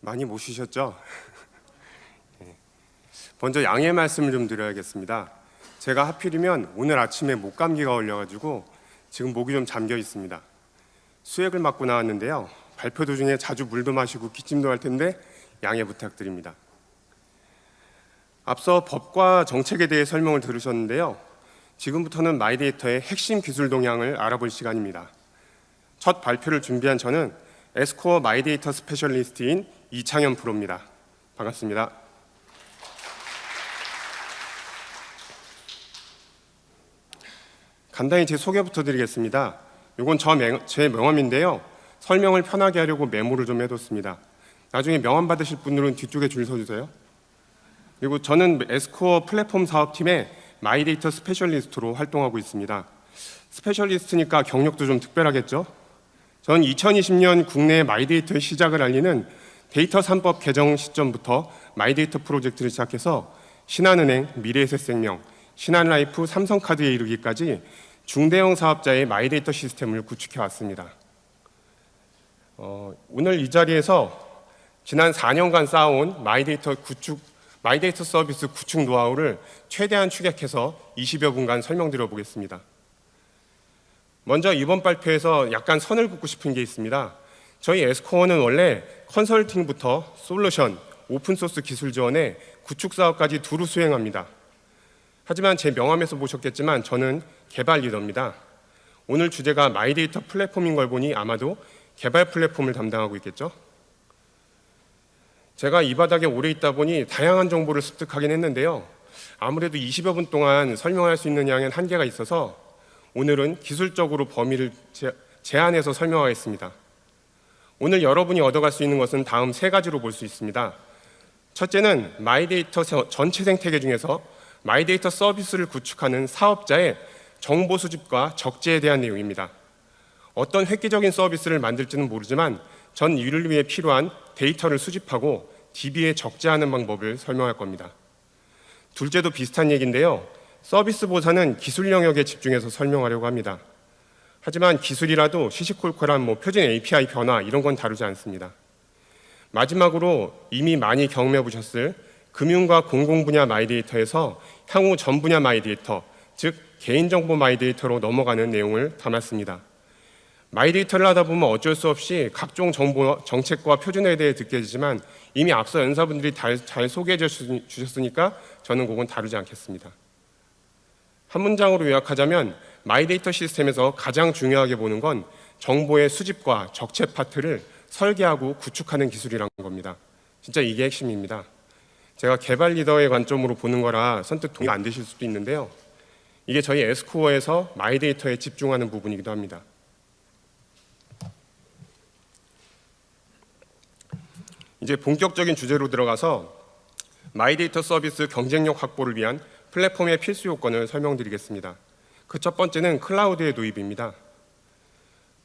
많이 못 쉬셨죠? 먼저 양해 말씀을 좀 드려야겠습니다. 제가 하필이면 오늘 아침에 목감기가 걸려가지고 지금 목이 좀 잠겨 있습니다. 수액을 맞고 나왔는데요. 발표 도중에 자주 물도 마시고 기침도 할 텐데 양해 부탁드립니다. 앞서 법과 정책에 대해 설명을 들으셨는데요. 지금부터는 마이데이터의 핵심 기술 동향을 알아볼 시간입니다. 첫 발표를 준비한 저는 에스코어 마이데이터 스페셜리스트인 이창현 프로입니다. 반갑습니다. 간단히 제 소개부터 드리겠습니다. 이건 제 명함인데요. 설명을 편하게 하려고 메모를 좀 해뒀습니다. 나중에 명함 받으실 분들은 뒤쪽에 줄 서주세요. 그리고 저는 에스코어 플랫폼 사업팀의 마이데이터 스페셜리스트로 활동하고 있습니다. 스페셜리스트니까 경력도 좀 특별하겠죠? 전 2020년 국내 마이데이터의 시작을 알리는 데이터 3법 개정 시점부터 마이데이터 프로젝트를 시작해서 신한은행, 미래에셋생명, 신한라이프, 삼성카드에 이르기까지 중대형 사업자의 마이데이터 시스템을 구축해 왔습니다. 오늘 이 자리에서 지난 4년간 쌓아온 마이데이터 서비스 구축 노하우를 최대한 축약해서 20여 분간 설명드려 보겠습니다. 먼저 이번 발표에서 약간 선을 긋고 싶은 게 있습니다. 저희 에스코어는 원래 컨설팅부터 솔루션, 오픈소스 기술 지원에 구축 사업까지 두루 수행합니다. 하지만 제 명함에서 보셨겠지만 저는 개발 리더입니다. 오늘 주제가 마이데이터 플랫폼인 걸 보니 아마도 개발 플랫폼을 담당하고 있겠죠? 제가 이 바닥에 오래 있다 보니 다양한 정보를 습득하긴 했는데요. 아무래도 20여 분 동안 설명할 수 있는 양엔 한계가 있어서 오늘은 기술적으로 범위를 제한해서 설명하겠습니다. 오늘 여러분이 얻어갈 수 있는 것은 다음 세 가지로 볼 수 있습니다. 첫째는 마이데이터 전체 생태계 중에서 마이데이터 서비스를 구축하는 사업자의 정보 수집과 적재에 대한 내용입니다. 어떤 획기적인 서비스를 만들지는 모르지만 전 이를 위해 필요한 데이터를 수집하고 DB에 적재하는 방법을 설명할 겁니다. 둘째도 비슷한 얘기인데요. 서비스보다는 기술 영역에 집중해서 설명하려고 합니다. 하지만 기술이라도 시시콜콜한 표준 API 변화 이런 건 다루지 않습니다. 마지막으로 이미 많이 경험해 보셨을 금융과 공공 분야 마이데이터에서 향후 전 분야 마이데이터, 즉 개인정보 마이데이터로 넘어가는 내용을 담았습니다. 마이데이터를 하다 보면 어쩔 수 없이 각종 정보 정책과 표준에 대해 듣게 되지만 이미 앞서 연사분들이 잘 소개해 주셨으니까 저는 그건 다루지 않겠습니다. 한 문장으로 요약하자면 마이데이터 시스템에서 가장 중요하게 보는 건 정보의 수집과 적재 파트를 설계하고 구축하는 기술이라는 겁니다. 진짜 이게 핵심입니다. 제가 개발 리더의 관점으로 보는 거라 선뜻 동의가 안 되실 수도 있는데요. 이게 저희 에스코어에서 마이데이터에 집중하는 부분이기도 합니다. 이제 본격적인 주제로 들어가서 마이데이터 서비스 경쟁력 확보를 위한 플랫폼의 필수 요건을 설명드리겠습니다. 그 첫 번째는 클라우드의 도입입니다.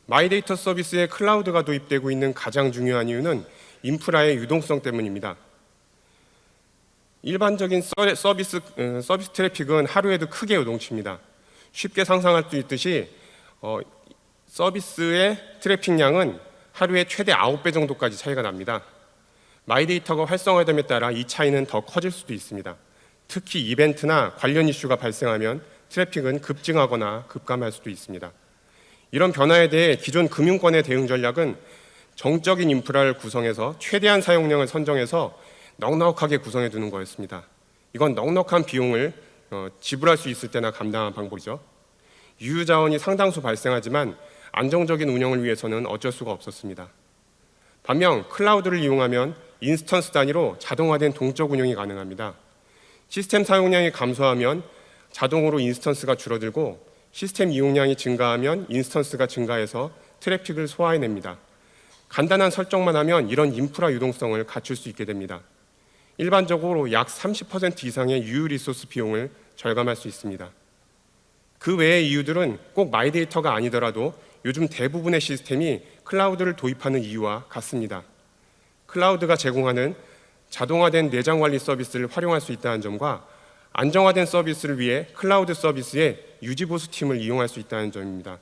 마이데이터 서비스에 클라우드가 도입되고 있는 가장 중요한 이유는 인프라의 유동성 때문입니다. 일반적인 서비스 트래픽은 하루에도 크게 요동칩니다. 쉽게 상상할 수 있듯이 서비스의 트래픽량은 하루에 최대 9배 정도까지 차이가 납니다. 마이데이터가 활성화됨에 따라 이 차이는 더 커질 수도 있습니다. 특히 이벤트나 관련 이슈가 발생하면 트래픽은 급증하거나 급감할 수도 있습니다. 이런 변화에 대해 기존 금융권의 대응 전략은 정적인 인프라를 구성해서 최대한 사용량을 선정해서 넉넉하게 구성해 두는 거였습니다. 이건 넉넉한 비용을 지불할 수 있을 때나 감당한 방법이죠. 유효자원이 상당수 발생하지만 안정적인 운영을 위해서는 어쩔 수가 없었습니다. 반면 클라우드를 이용하면 인스턴스 단위로 자동화된 동적 운영이 가능합니다. 시스템 사용량이 감소하면 자동으로 인스턴스가 줄어들고 시스템 이용량이 증가하면 인스턴스가 증가해서 트래픽을 소화해냅니다. 간단한 설정만 하면 이런 인프라 유동성을 갖출 수 있게 됩니다. 일반적으로 약 30% 이상의 유유 리소스 비용을 절감할 수 있습니다. 그 외의 이유들은 꼭 마이데이터가 아니더라도 요즘 대부분의 시스템이 클라우드를 도입하는 이유와 같습니다. 클라우드가 제공하는 자동화된 내장 관리 서비스를 활용할 수 있다는 점과 안정화된 서비스를 위해 클라우드 서비스의 유지보수 팀을 이용할 수 있다는 점입니다.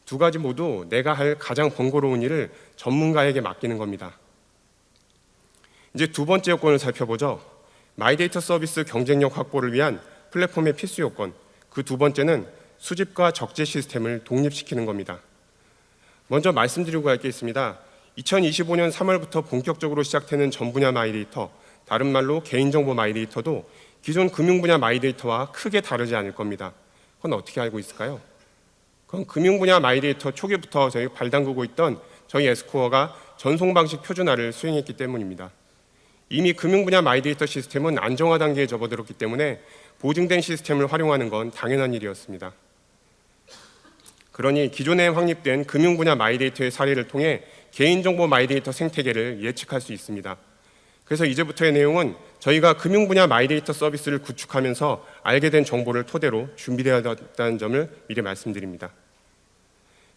두 가지 모두 내가 할 가장 번거로운 일을 전문가에게 맡기는 겁니다. 이제 두 번째 요건을 살펴보죠. 마이데이터 서비스 경쟁력 확보를 위한 플랫폼의 필수 요건. 그 두 번째는 수집과 적재 시스템을 독립시키는 겁니다. 먼저 말씀드리고 할 게 있습니다. 2025년 3월부터 본격적으로 시작되는 전 분야 마이데이터, 다른 말로 개인정보 마이데이터도 기존 금융 분야 마이데이터와 크게 다르지 않을 겁니다. 그건 어떻게 알고 있을까요? 그건 금융 분야 마이데이터 초기부터 저희 발담그고 있던 저희 에스코어가 전송 방식 표준화를 수행했기 때문입니다. 이미 금융 분야 마이데이터 시스템은 안정화 단계에 접어들었기 때문에 보증된 시스템을 활용하는 건 당연한 일이었습니다. 그러니 기존에 확립된 금융 분야 마이데이터의 사례를 통해 개인정보 마이데이터 생태계를 예측할 수 있습니다. 그래서 이제부터의 내용은 저희가 금융 분야 마이데이터 서비스를 구축하면서 알게 된 정보를 토대로 준비되었다는 점을 미리 말씀드립니다.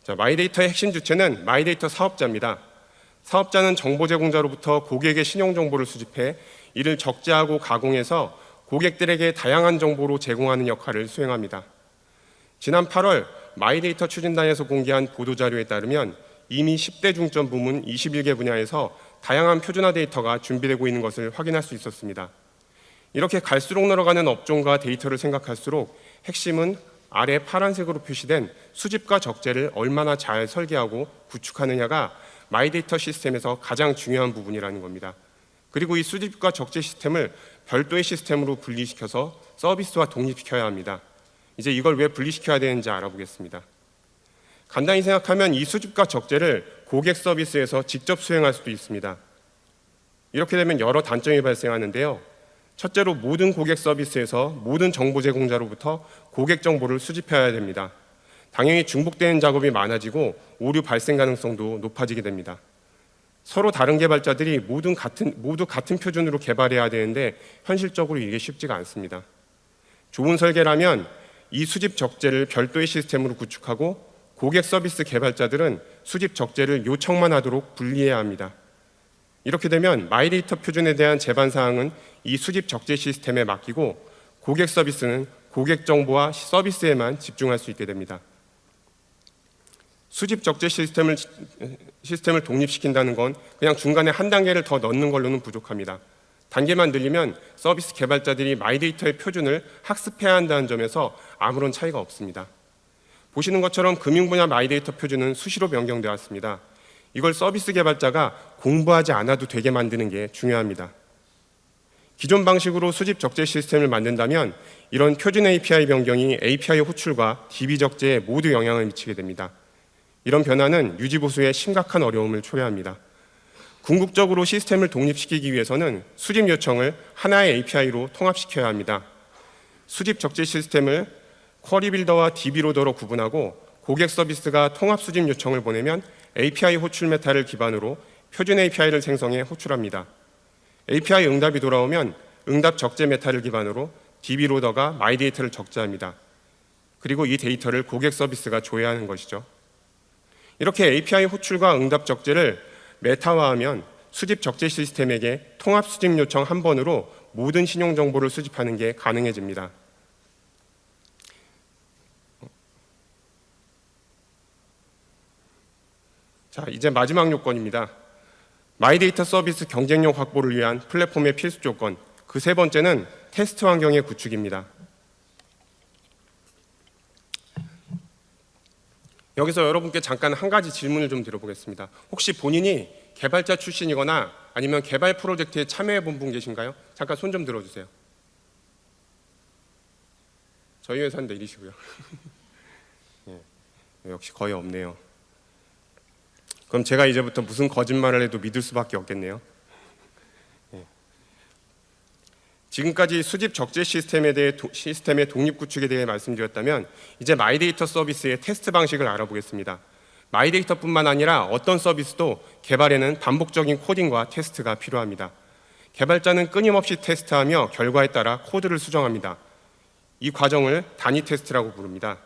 자, 마이데이터의 핵심 주체는 마이데이터 사업자입니다. 사업자는 정보 제공자로부터 고객의 신용 정보를 수집해 이를 적재하고 가공해서 고객들에게 다양한 정보로 제공하는 역할을 수행합니다. 지난 8월 마이데이터 추진단에서 공개한 보도자료에 따르면 이미 10대 중점 부문 21개 분야에서 다양한 표준화 데이터가 준비되고 있는 것을 확인할 수 있었습니다. 이렇게 갈수록 늘어가는 업종과 데이터를 생각할수록 핵심은 아래 파란색으로 표시된 수집과 적재를 얼마나 잘 설계하고 구축하느냐가 마이데이터 시스템에서 가장 중요한 부분이라는 겁니다. 그리고 이 수집과 적재 시스템을 별도의 시스템으로 분리시켜서 서비스와 독립시켜야 합니다. 이제 이걸 왜 분리시켜야 되는지 알아보겠습니다. 간단히 생각하면 이 수집과 적재를 고객 서비스에서 직접 수행할 수도 있습니다. 이렇게 되면 여러 단점이 발생하는데요. 첫째로 모든 고객 서비스에서 모든 정보 제공자로부터 고객 정보를 수집해야 됩니다. 당연히 중복되는 작업이 많아지고 오류 발생 가능성도 높아지게 됩니다. 서로 다른 개발자들이 모두 같은 표준으로 개발해야 되는데 현실적으로 이게 쉽지가 않습니다. 좋은 설계라면 이 수집 적재를 별도의 시스템으로 구축하고 고객 서비스 개발자들은 수집 적재를 요청만 하도록 분리해야 합니다. 이렇게 되면 마이데이터 표준에 대한 제반 사항은 이 수집 적재 시스템에 맡기고 고객 서비스는 고객 정보와 서비스에만 집중할 수 있게 됩니다. 수집 적재 시스템을 독립시킨다는 건 그냥 중간에 한 단계를 더 넣는 걸로는 부족합니다. 단계만 늘리면 서비스 개발자들이 마이데이터의 표준을 학습해야 한다는 점에서 아무런 차이가 없습니다. 보시는 것처럼 금융 분야 마이데이터 표준은 수시로 변경되었습니다. 이걸 서비스 개발자가 공부하지 않아도 되게 만드는 게 중요합니다. 기존 방식으로 수집 적재 시스템을 만든다면 이런 표준 API 변경이 API 호출과 DB 적재에 모두 영향을 미치게 됩니다. 이런 변화는 유지 보수에 심각한 어려움을 초래합니다. 궁극적으로 시스템을 독립시키기 위해서는 수집 요청을 하나의 API로 통합시켜야 합니다. 수집 적재 시스템을 쿼리 빌더와 DB 로더로 구분하고 고객 서비스가 통합 수집 요청을 보내면 API 호출 메타를 기반으로 표준 API를 생성해 호출합니다. API 응답이 돌아오면 응답 적재 메타를 기반으로 DB 로더가 마이데이터를 적재합니다. 그리고 이 데이터를 고객 서비스가 조회하는 것이죠. 이렇게 API 호출과 응답 적재를 메타화하면 수집 적재 시스템에게 통합 수집 요청 한 번으로 모든 신용 정보를 수집하는 게 가능해집니다. 자, 이제 마지막 요건입니다. 마이데이터 서비스 경쟁력 확보를 위한 플랫폼의 필수 조건, 그 세 번째는 테스트 환경의 구축입니다. 여기서 여러분께 잠깐 한 가지 질문을 좀 드려보겠습니다. 혹시 본인이 개발자 출신이거나 아니면 개발 프로젝트에 참여해 본 분 계신가요? 잠깐 손 좀 들어주세요. 저희 회사인데 이리시고요. 예, 역시 거의 없네요. 그럼 제가 이제부터 무슨 거짓말을 해도 믿을 수밖에 없겠네요. 예. 지금까지 수집 적재 시스템의 독립 구축에 대해 말씀드렸다면 이제 마이데이터 서비스의 테스트 방식을 알아보겠습니다. 마이데이터뿐만 아니라 어떤 서비스도 개발에는 반복적인 코딩과 테스트가 필요합니다. 개발자는 끊임없이 테스트하며 결과에 따라 코드를 수정합니다. 이 과정을 단위 테스트라고 부릅니다.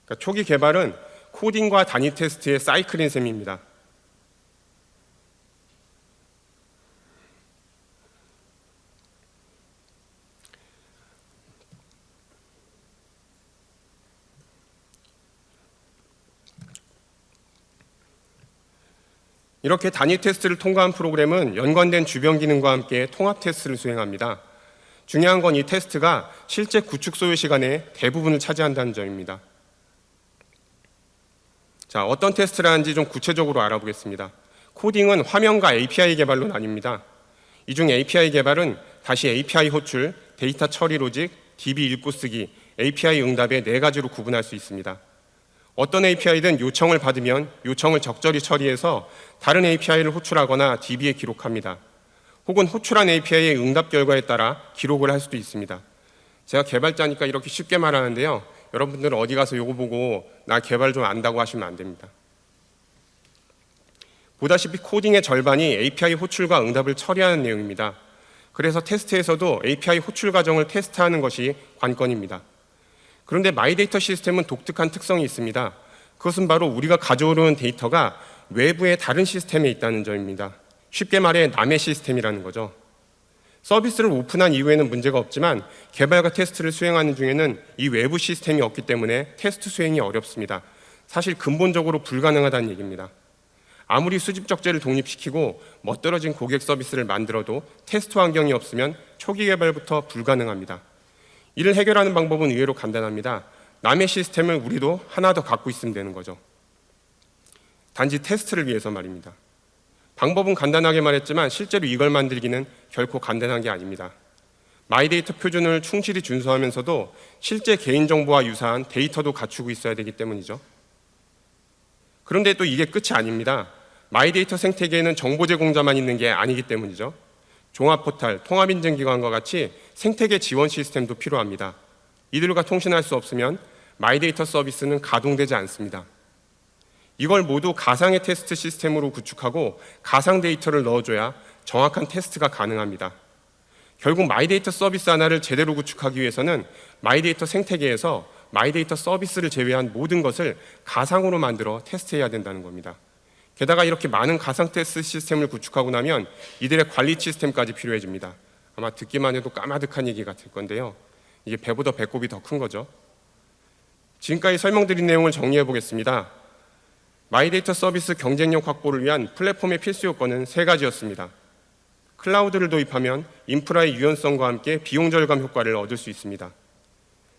그러니까 초기 개발은 코딩과 단위 테스트의 사이클인 셈입니다. 이렇게 단위 테스트를 통과한 프로그램은 연관된 주변 기능과 함께 통합 테스트를 수행합니다. 중요한 건 이 테스트가 실제 구축 소요 시간의 대부분을 차지한다는 점입니다. 자, 어떤 테스트를 하는지 좀 구체적으로 알아보겠습니다. 코딩은 화면과 API 개발로 나뉩니다. 이 중 API 개발은 다시 API 호출, 데이터 처리 로직, DB 읽고 쓰기, API 응답의 4가지로 구분할 수 있습니다. 어떤 API든 요청을 받으면 요청을 적절히 처리해서 다른 API를 호출하거나 DB에 기록합니다. 혹은 호출한 API의 응답 결과에 따라 기록을 할 수도 있습니다. 제가 개발자니까 이렇게 쉽게 말하는데요. 여러분들은 어디 가서 이거 보고 나 개발 좀 안다고 하시면 안 됩니다. 보다시피 코딩의 절반이 API 호출과 응답을 처리하는 내용입니다. 그래서 테스트에서도 API 호출 과정을 테스트하는 것이 관건입니다. 그런데 마이데이터 시스템은 독특한 특성이 있습니다. 그것은 바로 우리가 가져오는 데이터가 외부의 다른 시스템에 있다는 점입니다. 쉽게 말해 남의 시스템이라는 거죠. 서비스를 오픈한 이후에는 문제가 없지만 개발과 테스트를 수행하는 중에는 이 외부 시스템이 없기 때문에 테스트 수행이 어렵습니다. 사실 근본적으로 불가능하다는 얘기입니다. 아무리 수집 적재를 독립시키고 멋들어진 고객 서비스를 만들어도 테스트 환경이 없으면 초기 개발부터 불가능합니다. 이를 해결하는 방법은 의외로 간단합니다. 남의 시스템을 우리도 하나 더 갖고 있으면 되는 거죠. 단지 테스트를 위해서 말입니다. 방법은 간단하게 말했지만 실제로 이걸 만들기는 결코 간단한 게 아닙니다. 마이데이터 표준을 충실히 준수하면서도 실제 개인정보와 유사한 데이터도 갖추고 있어야 되기 때문이죠. 그런데 또 이게 끝이 아닙니다. 마이데이터 생태계에는 정보 제공자만 있는 게 아니기 때문이죠. 종합포탈, 통합인증기관과 같이 생태계 지원 시스템도 필요합니다. 이들과 통신할 수 없으면 마이데이터 서비스는 가동되지 않습니다. 이걸 모두 가상의 테스트 시스템으로 구축하고 가상 데이터를 넣어줘야 정확한 테스트가 가능합니다. 결국 마이데이터 서비스 하나를 제대로 구축하기 위해서는 마이데이터 생태계에서 마이데이터 서비스를 제외한 모든 것을 가상으로 만들어 테스트해야 된다는 겁니다. 게다가 이렇게 많은 가상 테스트 시스템을 구축하고 나면 이들의 관리 시스템까지 필요해집니다. 아마 듣기만 해도 까마득한 얘기 같을 건데요. 이게 배보다 배꼽이 더 큰 거죠. 지금까지 설명드린 내용을 정리해 보겠습니다. 마이데이터 서비스 경쟁력 확보를 위한 플랫폼의 필수 요건은 3가지였습니다. 클라우드를 도입하면 인프라의 유연성과 함께 비용 절감 효과를 얻을 수 있습니다.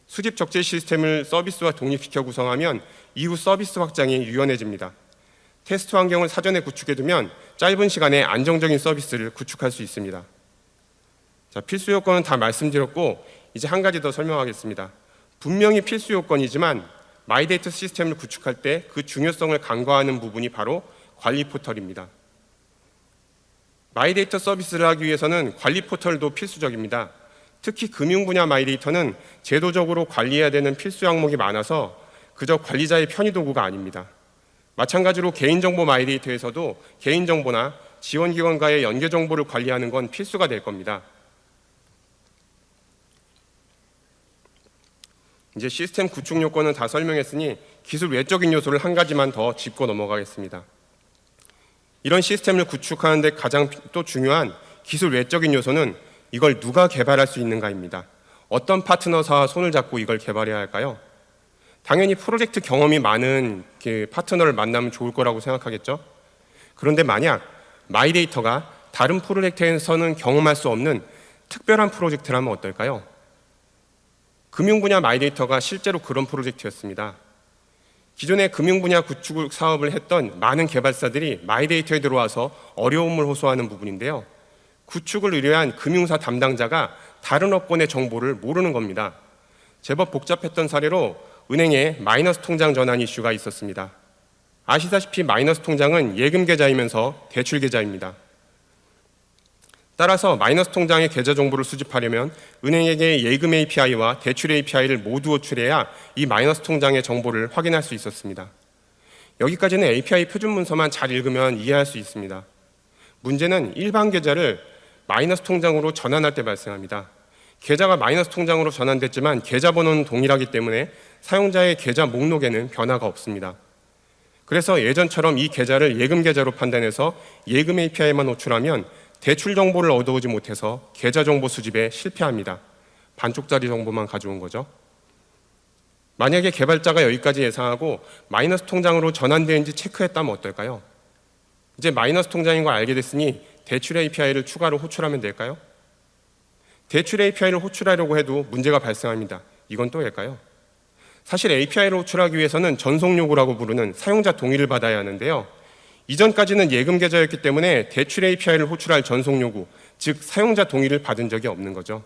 수집 적재 시스템을 서비스와 독립시켜 구성하면 이후 서비스 확장이 유연해집니다. 테스트 환경을 사전에 구축해두면 짧은 시간에 안정적인 서비스를 구축할 수 있습니다. 자, 필수 요건은 다 말씀드렸고 이제 한 가지 더 설명하겠습니다. 분명히 필수 요건이지만 마이데이터 시스템을 구축할 때 그 중요성을 간과하는 부분이 바로 관리 포털입니다. 마이데이터 서비스를 하기 위해서는 관리 포털도 필수적입니다. 특히 금융 분야 마이데이터는 제도적으로 관리해야 되는 필수 항목이 많아서 그저 관리자의 편의 도구가 아닙니다. 마찬가지로 개인정보 마이데이터에서도 개인정보나 지원기관과의 연계 정보를 관리하는 건 필수가 될 겁니다. 이제 시스템 구축 요건은 다 설명했으니 기술 외적인 요소를 한 가지만 더 짚고 넘어가겠습니다. 이런 시스템을 구축하는 데 가장 또 중요한 기술 외적인 요소는 이걸 누가 개발할 수 있는가입니다. 어떤 파트너사와 손을 잡고 이걸 개발해야 할까요? 당연히 프로젝트 경험이 많은 파트너를 만나면 좋을 거라고 생각하겠죠. 그런데 만약 마이데이터가 다른 프로젝트에서는 경험할 수 없는 특별한 프로젝트라면 어떨까요? 금융 분야 마이데이터가 실제로 그런 프로젝트였습니다. 기존의 금융 분야 구축 사업을 했던 많은 개발사들이 마이데이터에 들어와서 어려움을 호소하는 부분인데요. 구축을 의뢰한 금융사 담당자가 다른 업권의 정보를 모르는 겁니다. 제법 복잡했던 사례로 은행에 마이너스 통장 전환 이슈가 있었습니다. 아시다시피 마이너스 통장은 예금 계좌이면서 대출 계좌입니다. 따라서 마이너스 통장의 계좌 정보를 수집하려면 은행에게 예금 API와 대출 API를 모두 호출해야 이 마이너스 통장의 정보를 확인할 수 있었습니다. 여기까지는 API 표준 문서만 잘 읽으면 이해할 수 있습니다. 문제는 일반 계좌를 마이너스 통장으로 전환할 때 발생합니다. 계좌가 마이너스 통장으로 전환됐지만 계좌번호는 동일하기 때문에 사용자의 계좌 목록에는 변화가 없습니다. 그래서 예전처럼 이 계좌를 예금 계좌로 판단해서 예금 API만 호출하면 대출 정보를 얻어오지 못해서 계좌 정보 수집에 실패합니다. 반쪽짜리 정보만 가져온 거죠. 만약에 개발자가 여기까지 예상하고 마이너스 통장으로 전환되는지 체크했다면 어떨까요? 이제 마이너스 통장인 걸 알게 됐으니 대출 API를 추가로 호출하면 될까요? 대출 API를 호출하려고 해도 문제가 발생합니다. 이건 또 왜일까요? 사실 API를 호출하기 위해서는 전송 요구라고 부르는 사용자 동의를 받아야 하는데요. 이전까지는 예금 계좌였기 때문에 대출 API를 호출할 전송 요구, 즉 사용자 동의를 받은 적이 없는 거죠.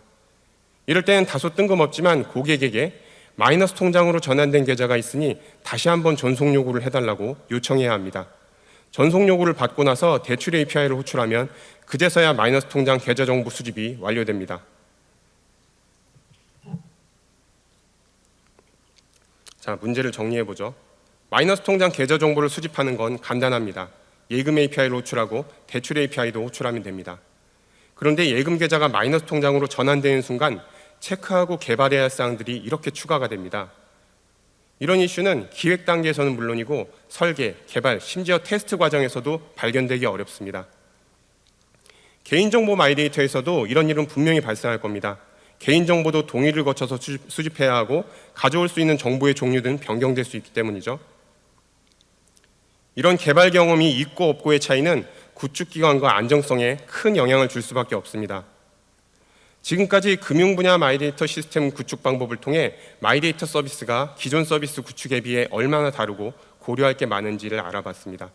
이럴 때는 다소 뜬금없지만 고객에게 마이너스 통장으로 전환된 계좌가 있으니 다시 한번 전송 요구를 해달라고 요청해야 합니다. 전송 요구를 받고 나서 대출 API를 호출하면 그제서야 마이너스 통장 계좌 정보 수집이 완료됩니다. 자, 문제를 정리해보죠. 마이너스 통장 계좌 정보를 수집하는 건 간단합니다. 예금 API를 호출하고 대출 API도 호출하면 됩니다. 그런데 예금 계좌가 마이너스 통장으로 전환되는 순간 체크하고 개발해야 할 사항들이 이렇게 추가가 됩니다. 이런 이슈는 기획 단계에서는 물론이고 설계, 개발, 심지어 테스트 과정에서도 발견되기 어렵습니다. 개인정보 마이데이터에서도 이런 일은 분명히 발생할 겁니다. 개인정보도 동의를 거쳐서 수집해야 하고 가져올 수 있는 정보의 종류 등 변경될 수 있기 때문이죠. 이런 개발 경험이 있고 없고의 차이는 구축기관과 안정성에 큰 영향을 줄 수밖에 없습니다. 지금까지 금융 분야 마이데이터 시스템 구축 방법을 통해 마이데이터 서비스가 기존 서비스 구축에 비해 얼마나 다르고 고려할 게 많은지를 알아봤습니다.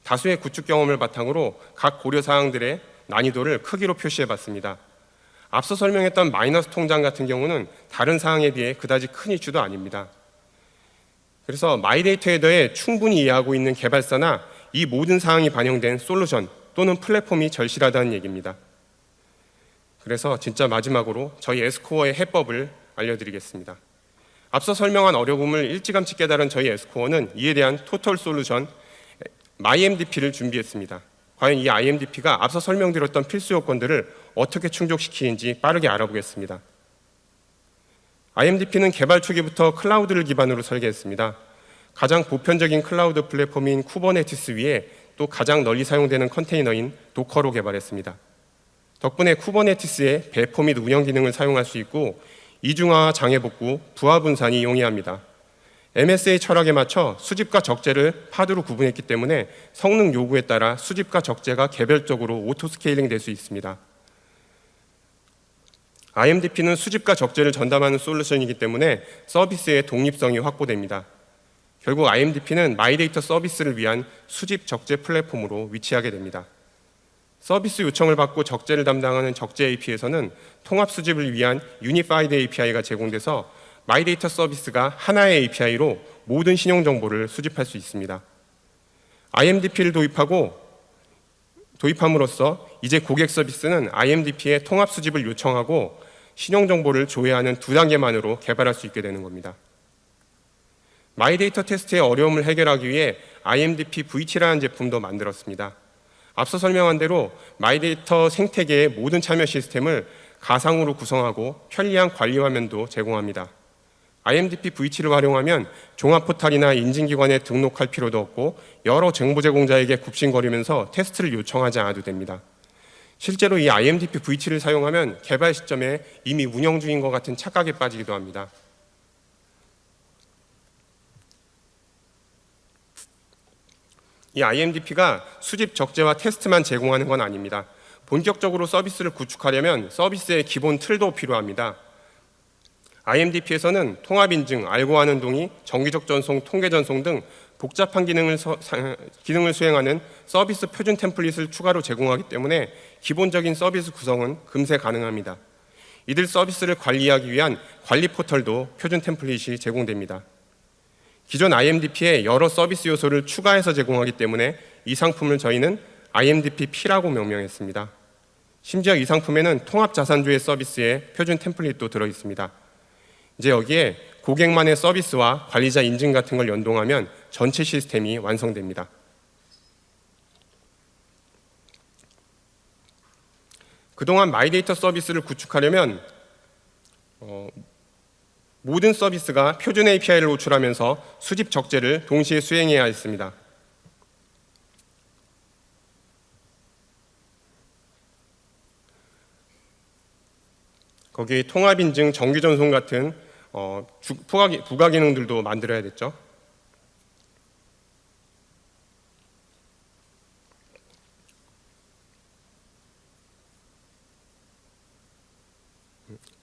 다수의 구축 경험을 바탕으로 각 고려 사항들의 난이도를 크기로 표시해봤습니다. 앞서 설명했던 마이너스 통장 같은 경우는 다른 사항에 비해 그다지 큰 이슈도 아닙니다. 그래서 마이데이터에 대해 충분히 이해하고 있는 개발사나 이 모든 사항이 반영된 솔루션 또는 플랫폼이 절실하다는 얘기입니다. 그래서 진짜 마지막으로 저희 에스코어의 해법을 알려드리겠습니다. 앞서 설명한 어려움을 일찌감치 깨달은 저희 에스코어는 이에 대한 토털 솔루션 IMDP를 준비했습니다. 과연 이 IMDP가 앞서 설명드렸던 필수 요건들을 어떻게 충족시키는지 빠르게 알아보겠습니다. IMDP는 개발 초기부터 클라우드를 기반으로 설계했습니다. 가장 보편적인 클라우드 플랫폼인 쿠버네티스 위에 또 가장 널리 사용되는 컨테이너인 도커로 개발했습니다. 덕분에 쿠버네티스의 배포 및 운영 기능을 사용할 수 있고 이중화와 장애 복구, 부하 분산이 용이합니다. MSA 철학에 맞춰 수집과 적재를 파드로 구분했기 때문에 성능 요구에 따라 수집과 적재가 개별적으로 오토 스케일링 될 수 있습니다. IMDP는 수집과 적재를 전담하는 솔루션이기 때문에 서비스의 독립성이 확보됩니다. 결국 IMDP는 마이데이터 서비스를 위한 수집 적재 플랫폼으로 위치하게 됩니다. 서비스 요청을 받고 적재를 담당하는 적재 AP에서는 통합 수집을 위한 유니파이드 API가 제공돼서 마이데이터 서비스가 하나의 API로 모든 신용 정보를 수집할 수 있습니다. IMDP를 도입함으로써 이제 고객 서비스는 IMDP의 통합 수집을 요청하고 신용 정보를 조회하는 두 단계만으로 개발할 수 있게 되는 겁니다. 마이데이터 테스트의 어려움을 해결하기 위해 IMDP V7라는 제품도 만들었습니다. 앞서 설명한 대로 마이데이터 생태계의 모든 참여 시스템을 가상으로 구성하고 편리한 관리 화면도 제공합니다. IMDP V7을 활용하면 종합 포탈이나 인증기관에 등록할 필요도 없고 여러 정보 제공자에게 굽신거리면서 테스트를 요청하지 않아도 됩니다. 실제로 이 IMDP V7을 사용하면 개발 시점에 이미 운영 중인 것 같은 착각에 빠지기도 합니다. 이 IMDP가 수집 적재와 테스트만 제공하는 건 아닙니다. 본격적으로 서비스를 구축하려면 서비스의 기본 틀도 필요합니다. IMDP에서는 통합 인증, 알고 하는 동의, 정기적 전송, 통계 전송 등 복잡한 기능을 수행하는 서비스 표준 템플릿을 추가로 제공하기 때문에 기본적인 서비스 구성은 금세 가능합니다. 이들 서비스를 관리하기 위한 관리 포털도 표준 템플릿이 제공됩니다. 기존 IMDP에 여러 서비스 요소를 추가해서 제공하기 때문에 이 상품을 저희는 IMDP P라고 명명했습니다. 심지어 이 상품에는 통합 자산주의 서비스의 표준 템플릿도 들어있습니다. 이제 여기에 고객만의 서비스와 관리자 인증 같은 걸 연동하면 전체 시스템이 완성됩니다. 그동안 마이데이터 서비스를 구축하려면 모든 서비스가 표준 API를 호출하면서 수집 적재를 동시에 수행해야 했습니다. 거기에 통합 인증, 정기 전송 같은 부가 기능들도 만들어야 됐죠.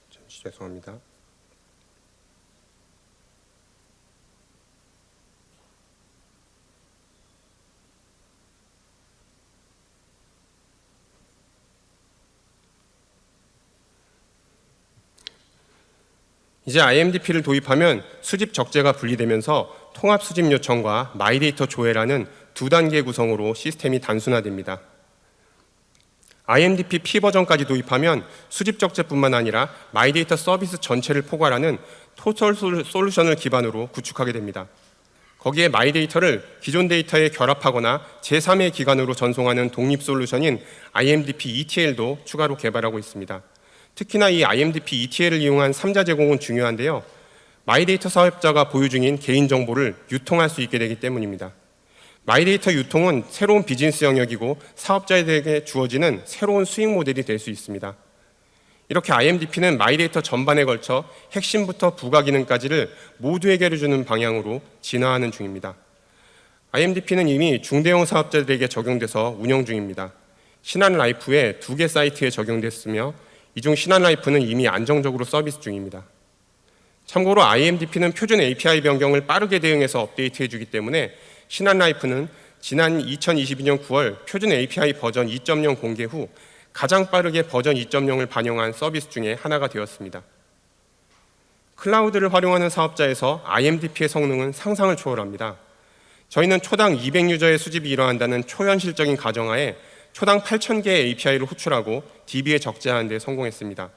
잠시 죄송합니다. 이제 IMDP를 도입하면 수집 적재가 분리되면서 통합 수집 요청과 마이데이터 조회라는 두 단계 구성으로 시스템이 단순화됩니다. IMDP P 버전까지 도입하면 수집 적재뿐만 아니라 마이데이터 서비스 전체를 포괄하는 토털 솔루션을 기반으로 구축하게 됩니다. 거기에 마이데이터를 기존 데이터에 결합하거나 제3의 기관으로 전송하는 독립 솔루션인 IMDP ETL도 추가로 개발하고 있습니다. 특히나 이 IMDP ETL을 이용한 3자 제공은 중요한데요. 마이데이터 사업자가 보유 중인 개인정보를 유통할 수 있게 되기 때문입니다. 마이데이터 유통은 새로운 비즈니스 영역이고 사업자에게 주어지는 새로운 수익 모델이 될 수 있습니다. 이렇게 IMDP는 마이데이터 전반에 걸쳐 핵심부터 부가 기능까지를 모두 해결해 주는 방향으로 진화하는 중입니다. IMDP는 이미 중대형 사업자들에게 적용돼서 운영 중입니다. 신한라이프의 2개 사이트에 적용됐으며 이 중 신한라이프는 이미 안정적으로 서비스 중입니다. 참고로 IMDP는 표준 API 변경을 빠르게 대응해서 업데이트해 주기 때문에 신한라이프는 지난 2022년 9월 표준 API 버전 2.0 공개 후 가장 빠르게 버전 2.0을 반영한 서비스 중에 하나가 되었습니다. 클라우드를 활용하는 사업자에서 IMDP의 성능은 상상을 초월합니다. 저희는 초당 200유저의 수집이 일어난다는 초현실적인 가정하에 초당 8,000개의 API를 호출하고 DB에 적재하는 데 성공했습니다.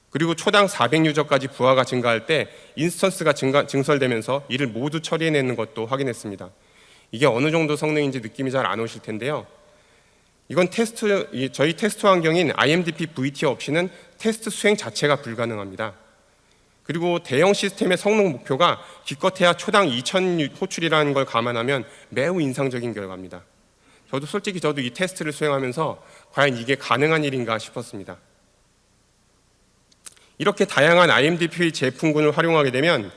그리고 초당 400유저까지 부하가 증가할 때 인스턴스가 증설되면서 이를 모두 처리해내는 것도 확인했습니다. 이게 어느 정도 성능인지 느낌이 잘 안 오실 텐데요. 이건 저희 테스트 환경인 IMDP VT 없이는 테스트 수행 자체가 불가능합니다. 그리고 대형 시스템의 성능 목표가 기껏해야 초당 2,000 호출이라는 걸 감안하면 매우 인상적인 결과입니다. 저도 이 테스트를 수행하면서 과연 이게 가능한 일인가 싶었습니다. 이렇게 다양한 IMDP 제품군을 활용하게 되면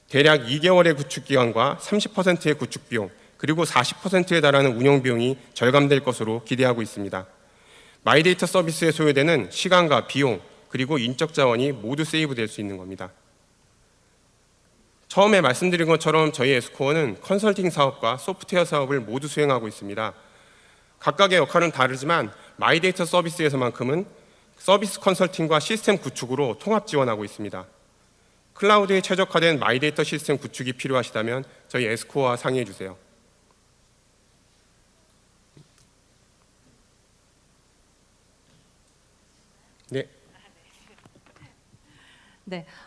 대략 2개월의 구축 기간과 30%의 구축 비용, 그리고 40%에 달하는 운영 비용이 절감될 것으로 기대하고 있습니다. 마이데이터 서비스에 소요되는 시간과 비용, 그리고 인적 자원이 모두 세이브될 수 있는 겁니다. 처음에 말씀드린 것처럼 저희 에스코어는 컨설팅 사업과 소프트웨어 사업을 모두 수행하고 있습니다. 각각의 역할은 다르지만 마이데이터 서비스에서만큼은 서비스 컨설팅과 시스템 구축으로 통합 지원하고 있습니다. 클라우드에 최적화된 마이데이터 시스템 구축이 필요하시다면 저희 에스코어와 상의해 주세요. 네. 네,